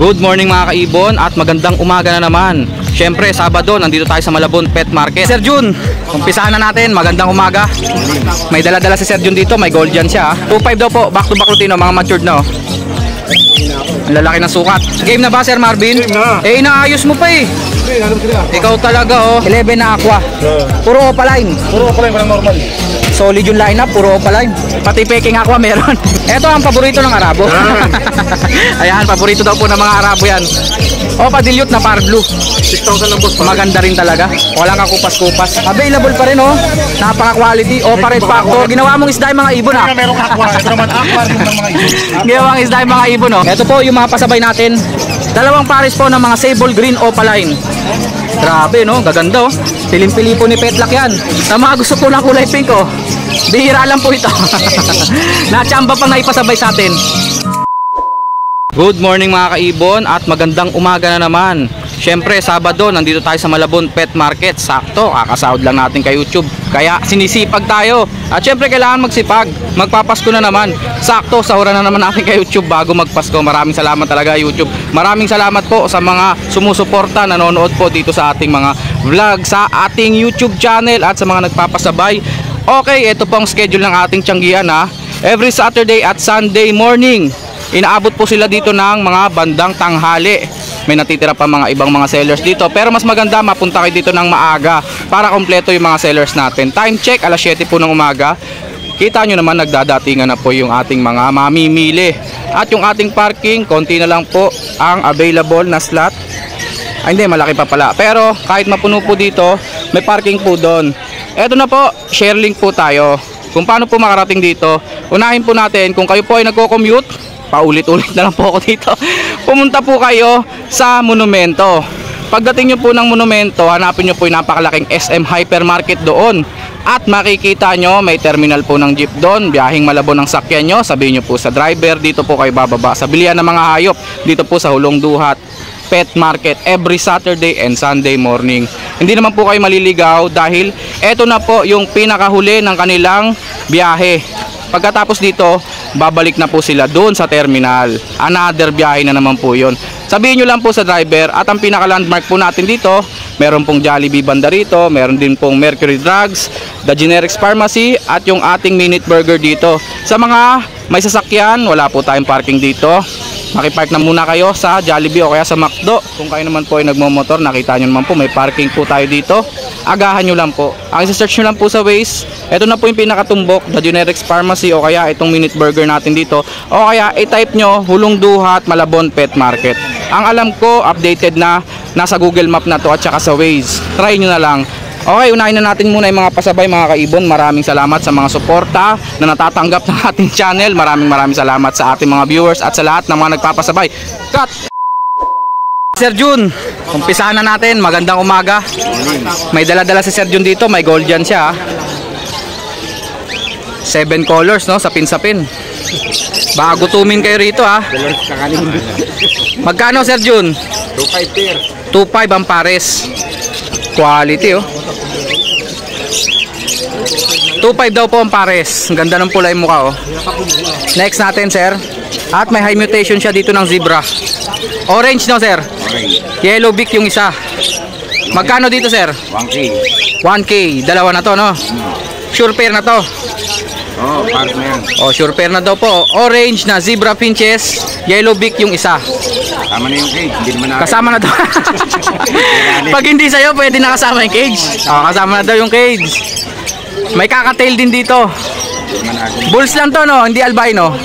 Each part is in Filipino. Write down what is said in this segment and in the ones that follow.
Good morning mga kaibon at magandang umaga na naman. Siyempre Sabado, nandito tayo sa Malabon Pet Market. Sir Jun, umpisahan na natin. Magandang umaga. May dala-dala si Sir Jun dito, may gold yan siya. 2.5 daw po, back to back Lutino, mga matured na. Ang lalaki ng sukat. Game na ba Sir Marvin? Eh inaayos mo pa eh. Ikaw talaga 11 na aqua. Puro opaline. Puro opaline, walang normal. Solid yung lineup, puro opaline. Pati peking aqua meron. Ito ang paborito ng Arabo. Ayan, paborito daw po ng mga Arabo yan. Padilyot na par blue. 6,000 lang boss. Maganda rin talaga. Walang kakupas-kupas. Available pa rin Napaka-quality. Red factor. Ginawa mong isda yung mga ibon Merong aqua. Ito naman aquarium ng mga ibon. Ginawang isda yung mga ibon Ito po yung mga pasabay natin. Dalawang pares po ng mga sable green opaline. Grabe gaganda Piling-pili po ni Petlak yan. Sa mga gusto po ng kulay pink bihira lang po ito. Nachamba pang naipasabay sa atin. Good morning mga kaibon at magandang umaga na naman. Siyempre Sabado, nandito tayo sa Malabon Pet Market. Sakto, kakasahod lang natin kay YouTube. Kaya sinisipag tayo. At siyempre kailangan magsipag. Magpapasko na naman. Sakto, sahuran na naman natin kay YouTube bago magpasko. Maraming salamat talaga YouTube. Maraming salamat po sa mga sumusuporta, nanonood po dito sa ating mga vlog, sa ating YouTube channel at sa mga nagpapasabay. Okay, ito po ang schedule ng ating tiyanggihan Every Saturday at Sunday morning. Inaabot po sila dito ng mga bandang tanghali. May natitira pa mga ibang mga sellers dito. Pero mas maganda mapunta kayo dito ng maaga para kompleto yung mga sellers natin. Time check, alas 7 po ng umaga. Kita nyo naman nagdadatingan na po yung ating mga mamimili. At yung ating parking, konti na lang po ang available na slot. Ay hindi, malaki pa pala. Pero kahit mapuno po dito, may parking po doon. Eto na po, share link po tayo. Kung paano po makarating dito, unahin po natin kung kayo po ay nagko-commute. Paulit-ulit na lang po ako dito. Pumunta po kayo sa Monumento. Pagdating nyo po ng Monumento, hanapin nyo po yung napakalaking SM Hypermarket doon. At makikita nyo, may terminal po ng jeep doon. Biyahing Malabon ang sakyan nyo. Sabihin nyo po sa driver, dito po kayo bababa sa bilihan ng mga hayop. Dito po sa Hulong Duhat Pet Market every Saturday and Sunday morning. Hindi naman po kayo maliligaw dahil eto na po yung pinakahuli ng kanilang biyahe. Pagkatapos dito, babalik na po sila doon sa terminal. Another biyahe na naman po yun. Sabihin nyo lang po sa driver. At ang pinaka-landmark po natin dito, meron pong Jollibee banda rito, meron din pong Mercury Drugs, The Generics Pharmacy, at yung ating Minute Burger dito. Sa mga may sasakyan, wala po tayong parking dito. Makipark na muna kayo sa Jollibee o kaya sa McDo. Kung kayo naman po ay nagmomotor, nakita nyo naman po may parking po tayo dito. Agahan nyo lang po. Ang isa-search nyo lang po sa Waze. Ito na po yung pinakatumbok, The Generics Pharmacy o kaya itong Minute Burger natin dito. O kaya i-type nyo Hulong Duhat Malabon Pet Market. Ang alam ko, updated na, nasa Google Map na to at saka sa Waze. Try nyo na lang. Okay, unahin na natin muna yung mga pasabay mga kaibon. Maraming salamat sa mga suporta na natatanggap ng ating channel. Maraming salamat sa ating mga viewers at sa lahat ng mga nagpapasabay. Cut! Sir Jun, umpisahan na natin. Magandang umaga. May dala-dala si Sir Jun dito. May gold yan siya 7 colors sapin-sapin. Baka gutumin kayo rito Magkano Sir Jun? 2.5 2.5 ang pares. Quality 2.5 daw po ang pares. Ang ganda ng pula yung mukha Next natin sir. At may high mutation siya dito ng zebra. Orange sir. Yellow beak yung isa. Magkano dito sir? 1K. 1K. Dalawa na to Sure pair na to. Pares na yan. Sure pair na daw po. Orange na zebra finches, yellow beak yung isa. Kasama na yung cage. Hindi naman kasama na daw. Pag hindi sa'yo, pwede na kasama yung cage. Kasama na daw yung cage. May kakatail din dito. Bulls lang to hindi albino.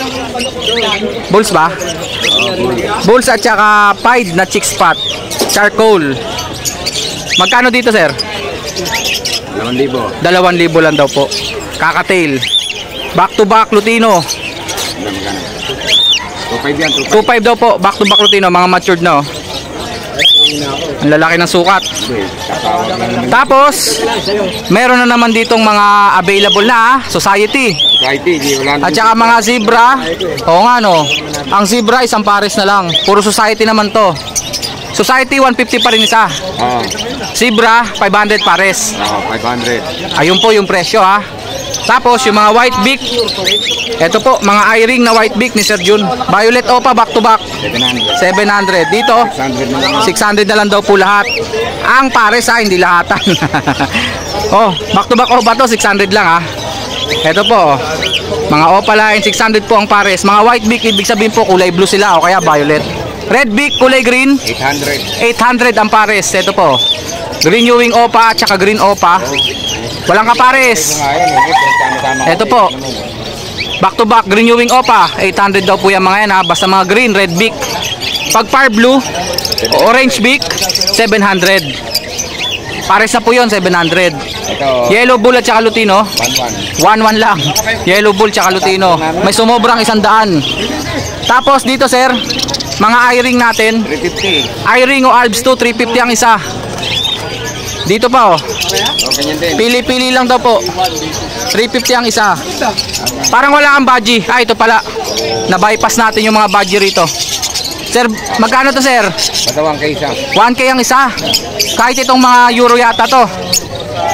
Bulls ba? Bulls at saka pied na chick spot. Charcoal. Magkano dito sir? 2,000. 2,000 lang daw po. Kakatail. Back to back Lutino. 2.5 yan. 2.5 daw po. Back to back Lutino. Mga matured na Ang lalaki ng sukat. Tapos meron na naman ditong mga available na Society. At saka mga zebra. Oo nga Ang zebra isang pares na lang. Puro Society naman to. Society 150 pa rin isa. Oo. Zebra 500 pares. Oo, 500. Ayun po yung presyo ha. Tapos yung mga white beak, ito po, mga eye-ring na white beak ni Sir Jun. Violet Opa back to back, 700. 700. Dito, 600 na lang. 600 na lang daw po lahat. Ang pares ha, hindi lahatan. Oh, back to back Opa to, 600 lang ha. Ito po, oh, mga Opaline, 600 po ang pares. Mga white beak, ibig sabihin po kulay blue sila o kaya violet. Red beak, kulay green, 800. 800 ang pares. Ito po, green Ewing Opa at saka green Opa. Walang kapares. Ito po, back to back, green Ewing Opa, 800 daw po yung mga yan ha. Basta mga green, red beak. Pag far blue, orange beak, 700. Pares na po yun, 700. Ito, Yellow bull at saka lutino, 11. 1-1 lang. Yellow bull tsaka lutino. May sumobrang 100. Tapos dito sir, mga eye-ring natin. 350. Eye-ring o Alps 2, 350 ang isa. Dito pa oh. O, ganyan din. Pili-pili lang daw po. 350 ang isa. Parang wala kang budgie. Ah, ito pala. Na-bypass natin yung mga budgie rito. Sir, magkano to sir? Basta 1K isa. 1K ang isa. Kahit itong mga euro yata to.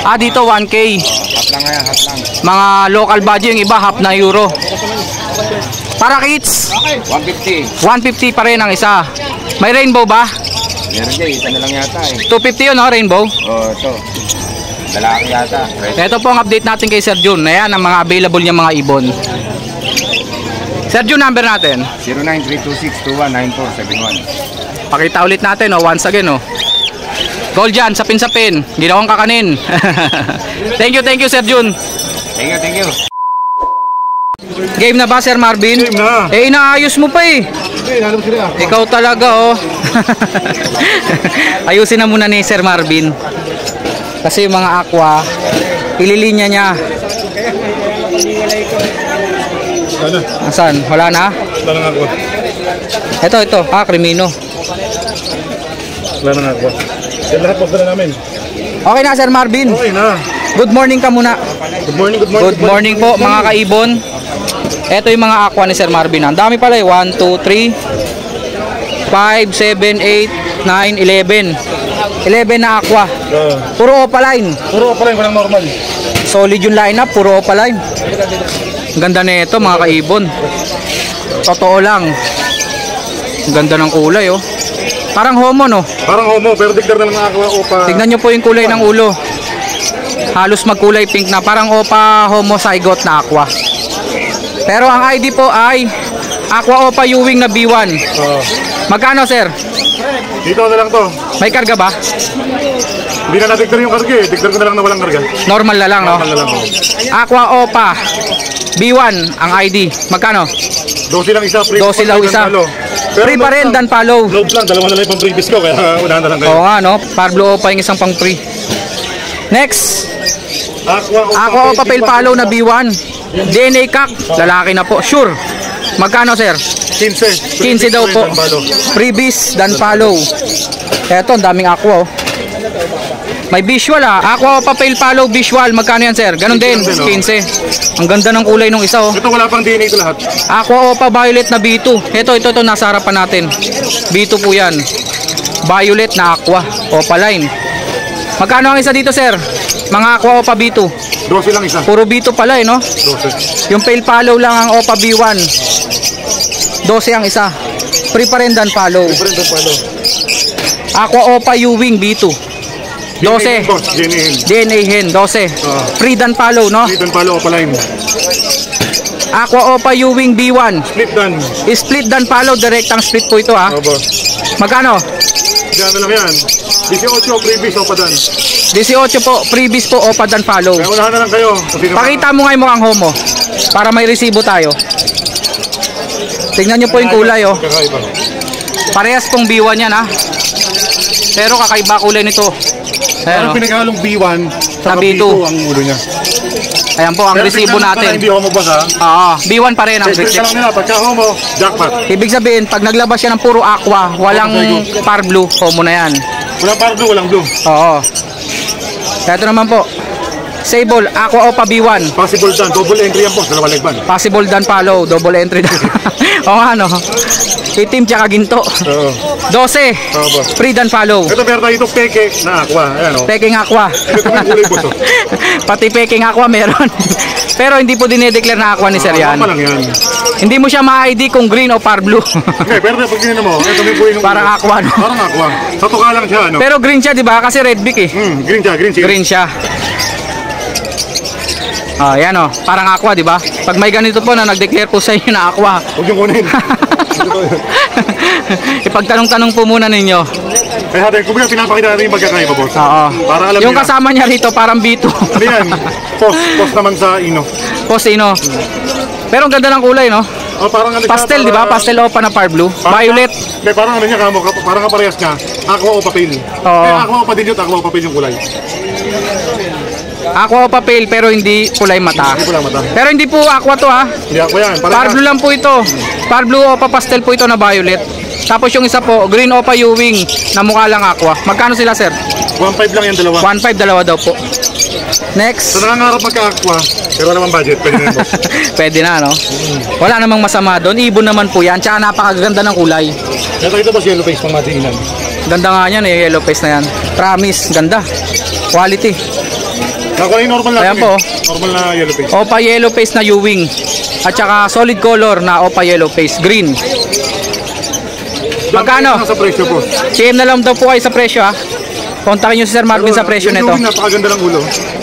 Ah, dito 1K. Half lang nga, half lang. Mga local budgie, yung iba half na euro. Para kids, 150. 150 pa rin ang isa. May rainbow ba? Meron dyan, isa na lang yata eh. 250 yun, no? Rainbow. O, ito. Lalaki yata. Right. Ito po ang update natin kay Sir Jun. Ayan ang mga available niya mga ibon. Sir Jun, number natin. 0932621941. Pakita ulit natin, oh, once again. Oh. Gold dyan, sapin-sapin. Ginawang kakanin. Thank you, Sir Jun. Thank you, thank you. Game na ba, Sir Marvin? Game na. Eh, inaayos mo pa eh. Ikaw talaga, oh. Ayusin na muna ni Sir Marvin. Kasi yung mga aqua, ililinya niya. Asan? Wala na? Wala na ako. Ito. Ah, Crimino. Wala na ako. Yan lahat pagdala namin. Okay na, Sir Marvin. Okay na. Good morning ka muna. Good morning, good morning. Good morning po, mga kaibon. Ito yung mga aqua ni Sir Marvin. Ang dami pala eh. 1, 2, 3, 5, 7, 8, 9, 11. 11 na aqua. Puro opaline. Puro pa rin, walang normal. Solid yung lineup, puro opaline. Ang ganda na ito mga kaibon. Totoo lang. Ang ganda ng kulay oh. Parang homo no. Parang homo, pero digdar na lang ako opa. Tignan nyo po yung kulay ng ulo. Halos magkulay pink na. Parang opa homozygote na aqua. Pero ang ID po ay Aqua Opa Ewing na B1. Magkano sir? Dito na lang to. May karga ba? Hindi na natigdar yung karga eh. Digdar ko na lang na walang karga. Normal na lang no? Normal na lang. Aqua Opa B1 ang ID. Magkano? 12 lang isa. Free 12 lang isa. Free pa rin dan follow. Load lang, dalawa na lang yung pang previous ko. Kaya unahan na lang kayo. Oo nga no? Pablo Opa yung isang pang free. Next, Aqua Opa Pale Follow na B1. DNA Cock, lalaki na po. Sure. Magkano sir? 15. 15 daw po. Freebies dan follow. Eto, ang daming aqua oh. May visual ah. Aqua Opa Pale Follow visual. Magkano yan sir? Ganon din. 15. Ang ganda ng kulay nung isa oh. Ito wala pang DNA ito lahat. Aqua Opa Violet na B2. Ito, nasa harapan natin. B2 po yan. Violet na aqua. Opa line. Magkano ang isa dito sir? Mga Aqua Opa B2. 12 lang isa. Puro B2 pala eh no? 12. Yung Pale Follow lang ang Opa B1. 12 ang isa. Free pa rin dan follow. Different ang palo. Aqua Opa Ewing B2. 12. DNA hen 12. Free dan follow no? Split and palo opa line. Aqua Opa Ewing B1. Split done. Split dan follow, direktang split po ito ha. Opo. Magkano? Diyan na lang yan. 18 previous opa done. 18 po, freebies po Opa dan follow. Kaya unahan na lang kayo. Pakita mo nga yung mukhang homo para may resibo tayo. Tingnan nyo po yung kulay oh. Kakaiba. Parehas pong B1 yan ha. Pero kakaiba kulay nito. Ayan Parang oh. pinaghalong B1 Na sa B2. B2 ang ulo niya. Ayan po ang Pero resibo tignan mo pala, natin. Hindi homo boss ha. Oo, B1 pa rin ang Check lang resibo. nila. Pagka homo, jackpot. Ibig sabihin, pag naglabas siya ng puro aqua, walang par blue, homo na yan. Walang par blue, walang blue. Oo. Ito naman po. Sable, Aqua Opa B1. Possible done. Double entry yan boss. Dalawa legban. Possible dan follow, double entry dan. Oo nga no. Itim tsaka ginto. Oo. 12. Oo boss. Free dan follow. Ito meron tayo ito peke na aqua. Ayan o. Peking aqua. Ito yung kulay boss. Pati peking aqua meron. Pero hindi po dinedeclare na aqua ni Sir yan. Aqua lang yan. Hindi mo siya ma-ID kung green o par blue. Okay, pero pag ginano mo, ito may buhay ng Parang aqua, no? Parang aqua. Sa tuka lang siya, ano? Pero green siya, di ba? Kasi red beak eh. Green siya, green siya. Green siya. Oh, yan oh. Parang aqua, di ba? Pag may ganito po na nag-declare po sa inyo na aqua. Huwag yung kunin. Ipagtanong-tanong po muna ninyo. Eh, hati, kung pinapakita natin yung pagkakaiba, boss. Oo. Para alam Yung nila. kasama niya rito parang B2. Ano yan? Post naman sa ino. Posino. Pero ang ganda ng kulay, no? Oh, parang ano siya, Pastel, di ba? Pastel opa na par blue. Violet. Hindi, parang ano niya, parang kaparehas niya. Aqua o papel. Oo. Eh, aqua o pa din yun, aqua o papel yung kulay. Aqua opa pale pero hindi kulay mata. Hindi ko lang mata. Pero hindi po aqua to ha. Hindi aqua yan. Par blue lang po ito. Par blue opa pastel po ito na violet. Tapos yung isa po, green opa Ewing na mukha lang aqua. Magkano sila, sir? 1.5 lang yan, dalawa. 1.5 dalawa daw po. Next. So nangangarap magka-aqua, pero wala namang budget. Pwede na yun, boss. Pwede na, no? Wala namang masama doon. Ibon naman po yan. Tsaka napakaganda ng kulay. Ito boss, yellow face pang matinginan. Ganda nga yan eh, yellow face na yan. Promise, ganda. Quality. Nakuha yung normal na. Ayan po. Normal na yellow face. Opa yellow face na Ewing. At saka solid color na opa yellow face, green. Magkano? Sa presyo, boss. CM na lang daw po kayo sa presyo ha. Kontakin nyo si Sir Marvin sa presyo nito. Yung napakaganda ng ulo.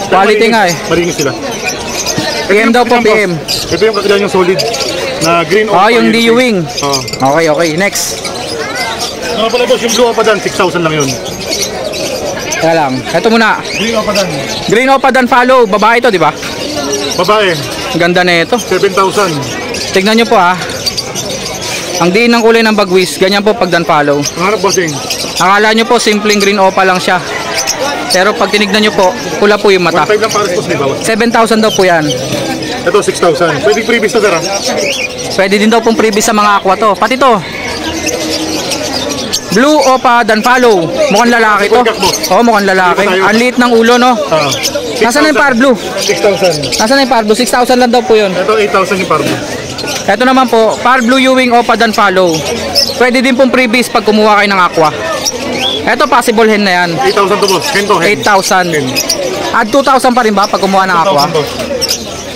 Quality nga eh. Malinis sila. PM daw po, PM. Ito yung kakilala yung solid na green Oh, yung D Ewing. Oh. Okay, okay. Next. Ano pala boss, yung blue opadan, 6,000 lang yun. Kaya lang. Ito muna. Green opadan. Green Opa Dan Follow. Babae ito, di ba? Babae, Ganda na ito. 7,000. Tignan nyo po ha. Ang diin ng kulay ng bagwis. Ganyan po pag Dan Follow. Ang harap bossing, Akala nyo po simpleng green opa lang siya. Pero pag tinignan nyo po, pula po yung mata. 1.5 lang pares boss, may bawas. 7,000 daw po yan. Ito 6,000. Pwede previous na sir ha. Pwede din daw pong freebie sa mga aqua to. Pati to. Blue Opa Dan Follow. Mukhang lalaki to. Oo, mukhang lalaki. Ang liit ng ulo, no? Ah. Nasaan na yung par blue? 6,000. Nasaan na yung par blue? 6,000 lang daw po yun. Ito 8,000 yung parbo. Ito naman po, par blue Ewing Opa Dan Follow. Pwede din pong freebies pag kumuha kayo ng aqua. Ito possible hen na yan. 8,000 to boss. Kento, 8,000. At 2,000 pa rin ba pag kumuha ng aqua? 2,000 boss.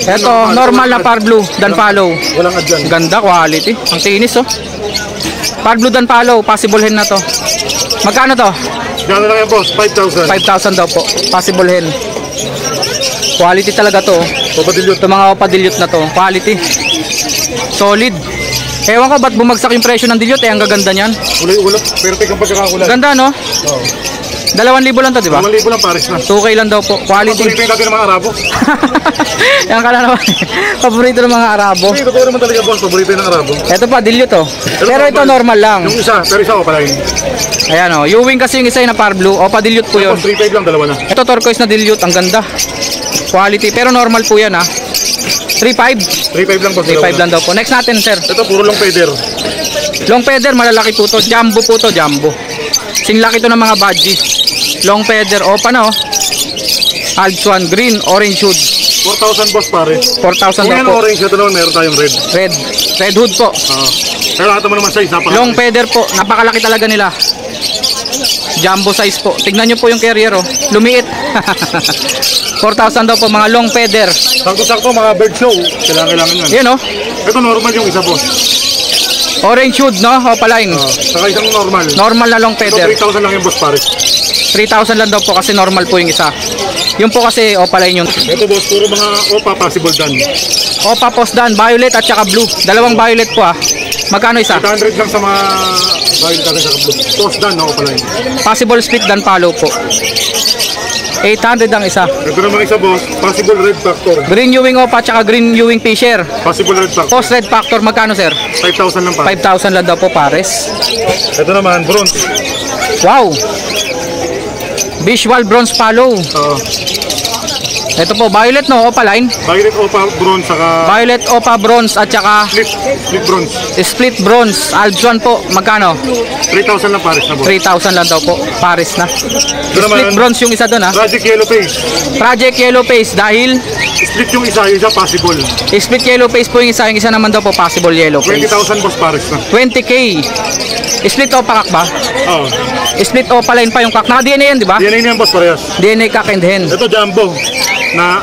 Ito, normal na par blue Dan Follow. Walang ad dyan. Ganda, quality. Ang tinis, oh. Par blue Dan Follow, possible hen na to. Magkano to? Gano'n lang yan boss, 5,000. 5,000 daw po. Possible hen. Quality talaga to. Papadilyot. Ito mga opadilyot na to. Quality. Solid. Ewan ko ba't bumagsak yung presyo ng dilyot eh. Ang gaganda niyan. Ulay, perfect ang pagkakakulay. Ganda, no? Oo. 2,000 lang to, di ba? 2,000 lang pares na. 2K lang daw po. Quality. Paborito yung natin ng mga Arabo. Yan ka na naman. Paborito ng mga Arabo. Hindi, totoo naman talaga boss, paborito yung ng Arabo. Ito pa, dilyot to. Pero ito normal lang. Yung isa, pero isa ko pala yun. Ayan o. Ewing kasi yung isa yung na par blue. O, pa-dilyot po yun. Tapos 3,500 lang, dalawa na. Ito turquoise na dilyot. Ang ganda. Quality. Pero normal po yan ha. 3,500. 3,500 lang boss, 3,500 lang daw po. Next natin, sir. Ito, puro long feather. Long feather, malalaki po to. Jumbo po to, jumbo. Sing laki to ng mga budgie. Long feather, opa na oh. Alpswan, green, orange hood. 4,000 boss pare. 4,000 Kung daw yan po. orange, ito naman meron tayong red. Red hood po. Pero lahat mo naman size, napaka. Long feather po, napakalaki talaga nila. Jumbo size po. Tignan nyo po yung carrier oh. Lumiit. 4,000 daw po, mga long feather. Sakto-sakto, mga bird show. Kailangan yan. Yan oh. Ito normal yung isa boss. Orange hood no, opaline. Saka isang normal. Normal na long Ito feather. 3,000 lang yung boss pare. 3,000 lang daw po kasi normal po yung isa. Yung po kasi opaline yun. Ito boss, puro mga opa possible done. Opa Posdan, violet at saka blue. Dalawang violet po ah. Magkano isa? 800 lang sa mga violet natin sa blue. Post done, ako pala yun. Possible split dan follow po. 800 ang isa. Ito naman isa boss, possible red factor. Green Ewing Opa at saka green Ewing Fisher. Possible red factor. Post red factor magkano sir? 5,000 lang pa. 5,000 lang daw po pares. Ito naman, bronze. Wow. Visual bronze follow. Ito po violet no, opaline. Violet opa bronze, saka Violet Opa bronze at saka split bronze. split bronze. Alpswan po magkano? 3,000 lang pares na boss. 3,000 lang daw po pares na. Split naman, bronze yung isa doon ha. Project Yellow Face. Project Yellow Face dahil Split yung isa possible. split yellow face po yung isa naman daw po possible yellow face. 20,000 boss pares na. 20K. Split Opa kak ba? Oo. Split Opaline pa yung kak. Naka DNA yan, di ba? DNA na yan boss parehas. DNA kak and hen. Ito jumbo na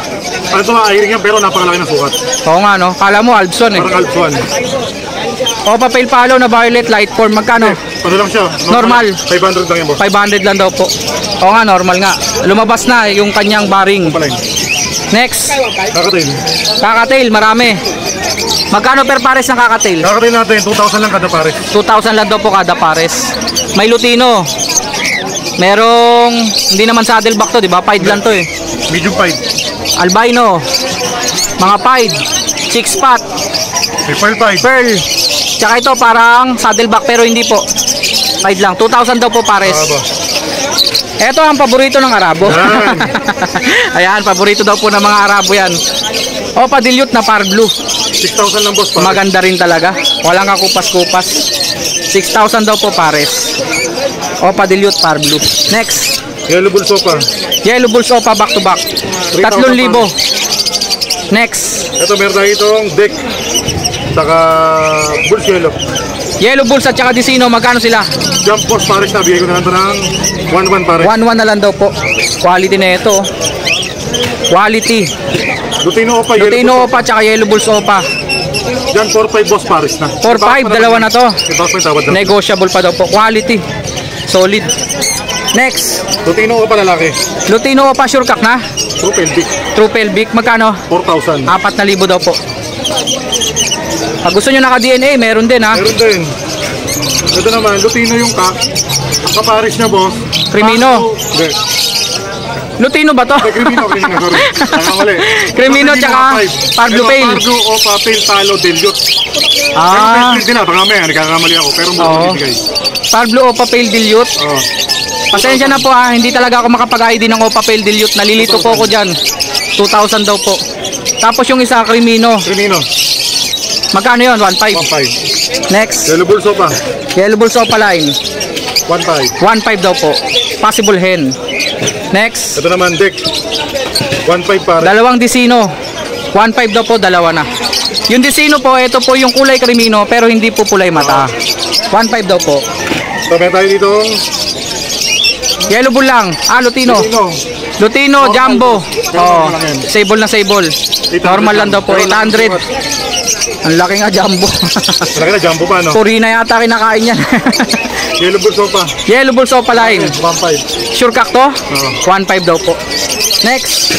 Ano ito nga, airing yan pero napakalaki ng sukat. Oo nga no, kala mo Albson eh. Parang Alps 1. Opa Pale Palo na violet light form, magkano? Ano lang siya? Normal. 500 lang yan, boss. 500 lang daw po. Oo nga, normal nga. Lumabas na yung kanyang baring. Paling. Next, Kakatail. kakatail, marami. Magkano per pares ng kakatail? Kakatail natin, 2,000 lang kada pare. 2,000 lang daw po kada pares. May lutino. Merong, hindi naman saddleback to, di ba? Pied lang to eh. Medium 5. Albino. Mga pied. Chick spot. May pearl 5. Pearl. Tsaka ito parang saddleback pero hindi po. Pied lang. 2,000 daw po pares. Ito ang paborito ng Arabo. Yan. Ayan, paborito daw po ng mga Arabo yan. Opa Dilute na par blue. 6,000 lang, boss. Pare. Maganda rin talaga. Walang kakupas-kupas. 6,000 daw po pares. Opa Dilute par blue. Next. Yellow Bull Sopa. Yellow Bulls Opa back to back. 3,000. Next. Ito, meron tayo itong deck. Saka Bulls Yellow. Yellow Bulls at saka Disino, magkano sila? Jump Force pares na. Bigay ko na lang ito ng 1,1 pare. 1,1 na lang daw po. Quality na ito. Quality. Lutino Opa. Yellow Lutino Bulls Opa at saka Yellow Bulls Opa. Dyan 4,5 boss pares na. 4,5, dalawa na to. Ito pa yung tawad na. Negotiable pa daw po. Quality. Solid. Next. Lutino Opa lalaki. Lutino Opa sure kak na. True pelvic. True pelvic, magkano? 4,000. 4,000 daw po. Pag gusto nyo naka-DNA, meron din ha. Meron din. Ito naman, Lutino yung kak. Ang kapares niya, boss. Crimino. Hindi. Lutino ba to? Ay, Crimino, sorry. Nakamali. Crimino tsaka Parblo Pale. Parblo Opa Pale Palo Dilute. Ah. Pero din na, baka mamaya, nagkakamali ako. Pero muna Oo. bibigay. Parblo Opa Pale Dilute. Oo. Pasensya na po ha, hindi talaga ako makapag-ID ng Opa Pale Dilute. Nalilito po ako dyan. 2,000 daw po. Tapos yung isa, Crimino. Crimino, Magkano yun? 1,500. 1,500. Next. Yellow Bull Sopa, Yellow Bulls Opa line. 1,500. 1,500 daw po. Possible hen. Next. Ito naman, deck. 1,500 pare. Dalawang Disino. 1,500 daw po, dalawa na. Yung Disino po, ito po yung kulay Crimino pero hindi po kulay mata. 1,500 daw po. So, meron tayo dito. Yellow Bull lang. Lutino. Lutino. Lutino, Normal Jumbo. po. Oh, Normal lang yan. sable na sable. 800 Normal lang daw po, Pero 800. Ang laki nga Jumbo. Malaki na, jumbo pa, no? Purina yata kinakain yan. Yellow Bull Sopa, Yellow Bulls Opa line. 1,500. Sure kak to? Oo. 1,500 daw po. Next.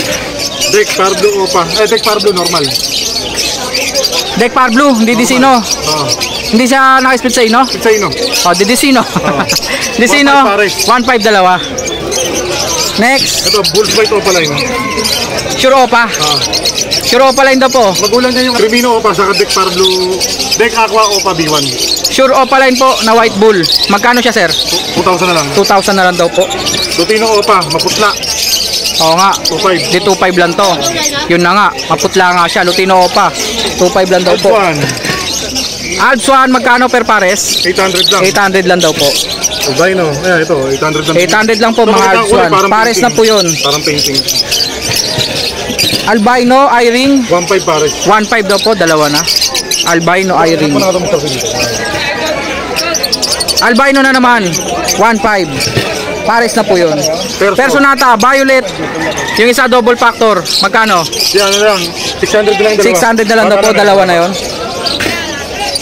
Deck Parblo Opa. Deck Parblo normal. Deck Par Blue, hindi Disino. Oo. Hindi siya naka-split sa ino? Pizza Ino. Oh, di Disino. Disino, 1,500 pares. 1,500 dalawa. Next, Ito, Bulls White Opa line. Sure Opa. Sure Opa line daw po. Magulang niya yung Crimino Opa, saka Deck Parblo. Deck Aqua Opa B1. Sure Opa line po na White Bull. Magkano siya, sir? 2,000 na lang. 2,000 na lang daw po. Lutino Opa, maputla. Oo nga. 2,500. Di 2,500 lang to. Yun na nga. Maputla nga siya. Lutino Opa. 2,500 lang daw po. Alps 1, Alps 1, magkano per pares? 800 lang. 800 lang daw po. Albino, ito, 800 lang. 800 lang po mga Alps 1. Pares na po yun. Parang painting. Albino, eye-ring. 1,500 pares. 1,500 daw po. Dalawa na. Albino, eye-ring. Ano nakatamusta sa dito? Albino na naman, 1,500. Pares na po yun. Personata, violet. Yung isa double factor, magkano? Yan, ano lang. 600 lang dalawa. 600 na lang daw po, dalawa na yun.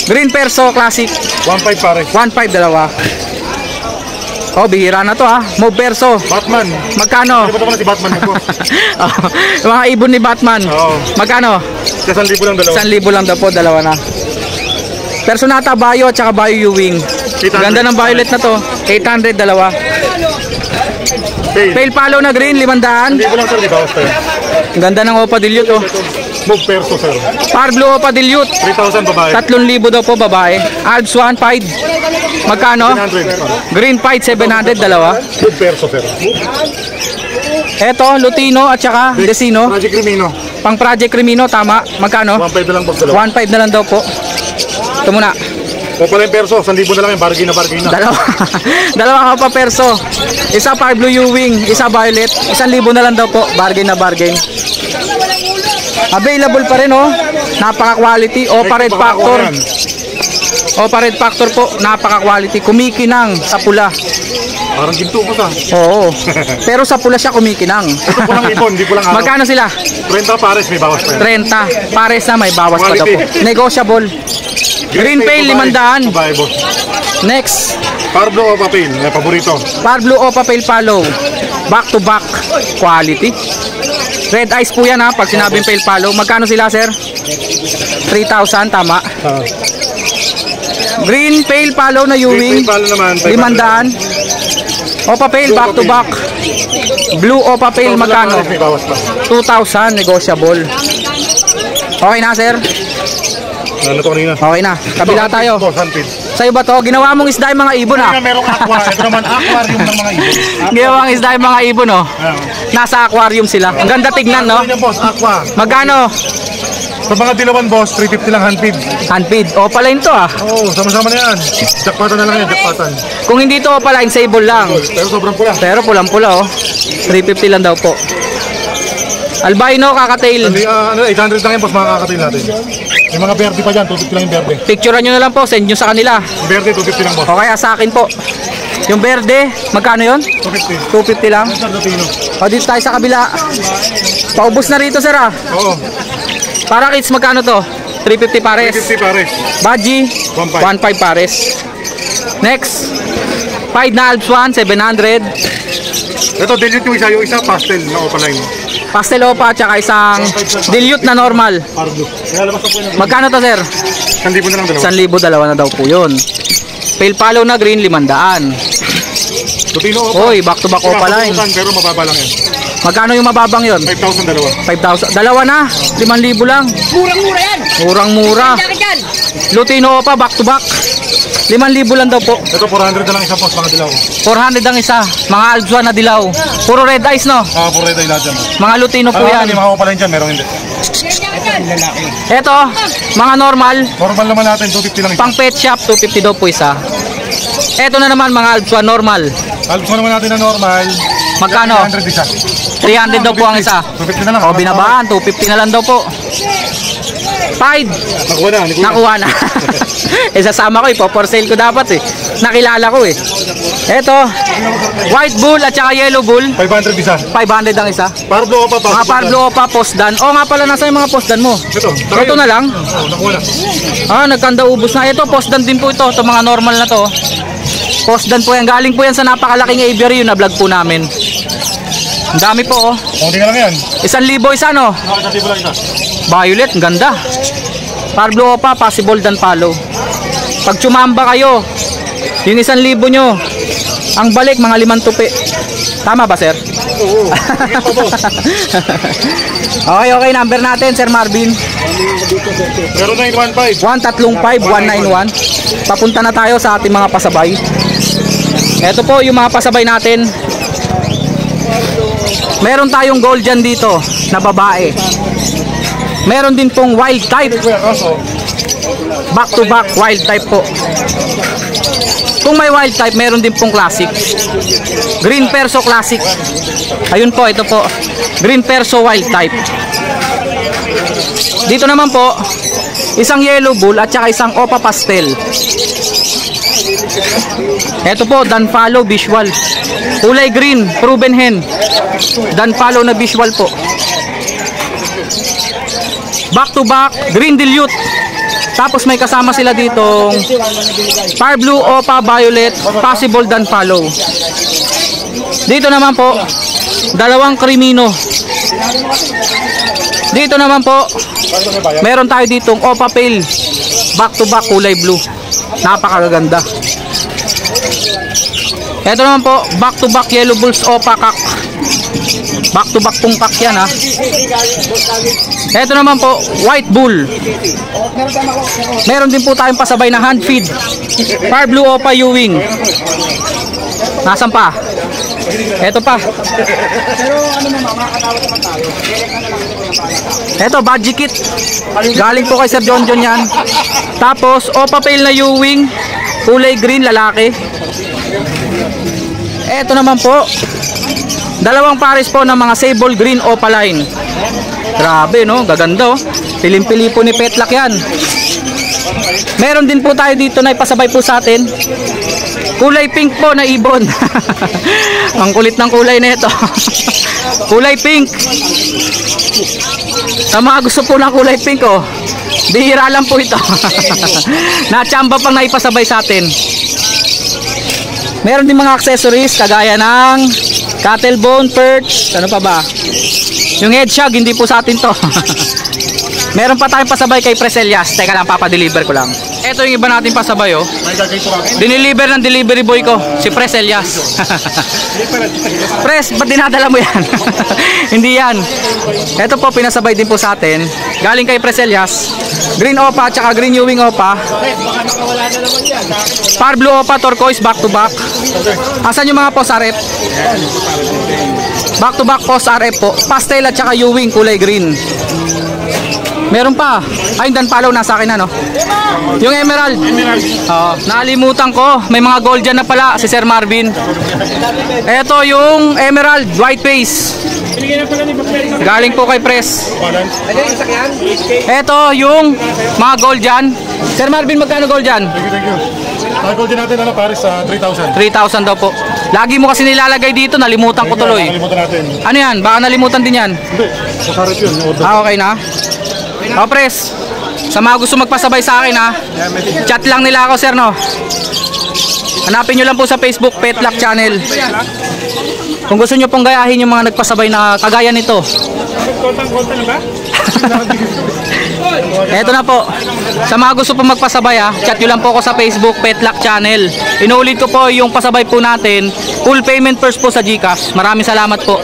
Green Perso Classic, 1,500 pares. 1,500 dalawa. Oh, bihira na to ha. Mauve Perso, Batman. magkano? Di ba ito ko na si Batman mo? Oh, yung mga ibon ni Batman, Oo. magkano? 1,000 lang dalawa. 1,000 lang daw po, dalawa na. Personata, Bayo at saka Bayo Ewing. 800. Ganda ng violet na to, 800 dalawa. Pale. Pale Palo na green, 500. 1,000 lang sir, di ba? Basta. Ganda ng Opa Dilute oh. Move Perso sir. Par Blue Opa Dilute, 3,000 babae. 3,000 daw po babae. Alps 1, Pied. Magkano? 700. Green Pied, 700 dalawa. Move Perso sir. Eto, Lutino at saka Desino. Project Crimino. Pang Project Crimino, tama. Magkano? 1,500 na lang boss dalawa. 1,500 na lang daw po. Ito muna. O pala yung Perso, 1,000 na lang yung bargain na. Dalawa. Dalawa ka pa perso. Isa Par Blue Ewing, isa Violet. 1,000 na lang daw po. Bargain na bargain. Available pa rin oh. Napaka-quality. Opa Red Factor. Opa Red Factor po, napaka-quality. Kumikinang sa pula. Parang ginto po sa. Oo. Pero sa pula siya kumikinang. Ito po lang ipon, di po lang araw. Magkano sila? 30 pares, may bawas pa yan. 30. Pares na may bawas pa daw po. Negotiable. Green Pale, 500. Babae, boss. Next, Parblo o papel, may paborito. Parblo Opa Pale Palo. Back to back. Quality. Red eyes po yan ha, pag sinabing Pale Palo. Magkano sila sir? 3,000, tama. Green Pale Palo na Ewing. Palo naman, 500. Opa Pale, back to back. Blue Opa Pale, magkano? May bawas pa. 2,000, negotiable. Okay na sir? Ano to kanina? Okay na. Kabila tayo. Boss, handpid. Sa'yo ba to? Ginawa mong isda yung mga ibon ha? Kanina merong aqua. Ito naman aquarium ng mga ibon. Ginawang isda yung mga ibon oh. Nasa aquarium sila. Ang ganda tignan no? Ano yan, boss? Aqua. Magkano? Sa mga dilawan, boss, 350 lang handpid. Handfeed. O pala yun to ah. Oo, sama-sama na yan. Jackpatan na lang yan, jackpatan. Kung hindi to pala sable lang. Pero sobrang pula. Pero pulang-pula oh. 350 lang daw po. Albino kakatail. 800 lang yan, boss, mga kakatail natin. May mga verde pa dyan, 250 lang yung verde. Picturean nyo na lang po. Send nyo sa kanila. Verde, 250 lang, boss. O kaya sa akin po. Yung verde, magkano yun? 250. 250 lang. Sir Lutino. O dito tayo sa kabila. Paubos na rito sir ah. Oo, Para kids magkano to? 350 pares. 350 pares. Baji, 1.5 pares. Next, Pied na Alps 1, 700. Ito, dilute yung isa pastel na opaline. Pastel Opa, tsaka isang dilute na normal. Pardo. Lalabas na po yun. Magkano to sir? 1,000 na lang dalawa. 1,000, dalawa na daw po yun. Pale Palo na green, 500. Lutino, Oy, back to back Opa line. Pero mababa lang yan. Magkano yung mababang yun? 5,000 dalawa. 5,000. Dalawa na, 5,000 lang. Murang-mura yan. Murang-mura. Bakit yan? Lutino Opa, back to back. 5,000 lang daw po. Ito, 400 na lang isa, boss, mga dilaw. 400 ang isa. Mga Alpswan na dilaw. Puro red eyes no? Puro ito yung lahat dyan. Mga Lutino po yan. May mga opaline dyan, meron hindi. Eto, mga normal. Normal naman natin, 250 lang isa. Pang pet shop, 250 daw po isa. Eto na naman mga Alpswan normal. Albs mo naman natin na normal. Magkano? 300 isa. 300 daw po ang isa. 250 na lang. O binabaan, 250 na lang daw po. Pied, Nakuha na, Nico. nakuha na. Isasama ko, ipo-for sale ko dapat eh. Nakilala ko eh. Eto, white bull at saka yellow bull. 500 isa. 500 ang isa. Parblo pa, Mga Parblo Opa, postdan. O nga pala, nasa yung mga postdan mo? Ito, Ito na lang. Oo, nakuha na. Ah, nagkanda ubos na. Ito, postdan din po ito. Ito mga normal na to. Postdan po yan. Galing po yan sa napakalaking aviary na vlog po namin. Ang dami po oh. Kunti na lang yan. 1,000 isa no? Nakakatibo lang isa. Violet, ang ganda. Parblo Opa, possible dan follow. Pag tsumamba kayo, yung 1,000 nyo, ang balik mga 5 tupi. Tama ba sir? Oo. Okay, number natin Sir Marvin. Meron na yung 1.5. 135-191. Papunta na tayo sa ating mga pasabay. Ito po yung mga pasabay natin. Meron tayong gold dyan dito na babae. Meron din pong wild type. Back to back wild type po. Kung may wild type, meron din pong classic. Green Perso classic. Ayun po, ito po. Green Perso wild type. Dito naman po, isang yellow bull at saka isang Opa pastel. Ito po, Danfalo visual. Kulay green, proven hen. Danfalo na visual po. Back to back, green dilute. Tapos may kasama sila ditong Fire Blue, Opa, Violet, possible Danfalo. Dito naman po, dalawang Crimino. Dito naman po, meron tayo ditong Opa Pale, back to back, kulay blue. Napakaganda. Ito naman po, back to back Yellow Bulls Opa Kak. Back to back pong kak yan ha. Ito naman po, White Bull. Meron din po tayong pasabay na hand feed. Fire Blue Opa Ewing. Nasaan pa? Ito pa. Ito, Budgie Kit. Galing po kay Sir John John yan. Tapos, Opa Pale na Ewing. Kulay green, lalaki. Ito naman po, dalawang pares po ng mga sable green Opaline. Grabe no, gaganda oh. Pilim-pili po ni Petlak yan. Meron din po tayo dito na ipasabay po sa atin. Kulay pink po na ibon. Ang kulit ng kulay na ito. Kulay pink. Sa mga gusto po ng kulay pink, oh, bihira lang po ito. Nachamba pang naipasabay sa atin. Meron din mga accessories kagaya ng cattle bone, perch, ano pa ba? Yung head shag, hindi po sa atin to. Meron pa tayong pasabay kay Preselias. Teka lang, papadeliver ko lang. Ito yung iba natin pasabay, oh. Diniliver ng delivery boy ko, si Preselias. Pres, ba't dinadala mo yan? Hindi yan. Ito po, pinasabay din po sa atin. Galing kay Preselias. Green Opa, tsaka Green Ewing Opa. Par Blue Opa, turquoise, back to back. Asan yung mga post RF? Back to back post RF po. Pastel at tsaka Ewing, kulay green. Meron pa. Ay, Dan Palaw nasa akin na, no? Yung Emerald. Nakalimutan ko. May mga gold dyan na pala si Sir Marvin. Ito yung Emerald, white face. Galing po kay Pres. Ito yung mga gold dyan. Sir Marvin, magkano gold dyan? Thank you. Gold din natin, ano, Paris, 3,000. 3,000 daw po. Lagi mo kasi nilalagay dito, nalimutan ko tuloy. Nakalimutan natin. Ano yan? Baka nalimutan din yan. Hindi, masarap yun. Order. Okay na. O, Pres, sa mga gusto magpasabay sa akin, ha, chat lang nila ako, sir, no? Hanapin nyo lang po sa Facebook, Petlock Channel. Kung gusto nyo pong gayahin yung mga nagpasabay na kagaya nito. Eto na po. Sa mga gusto pong magpasabay, ha, chat nyo lang po ako sa Facebook, Petlock Channel. Inuulit ko po yung pasabay po natin. Full payment first po sa GCash. Maraming salamat po.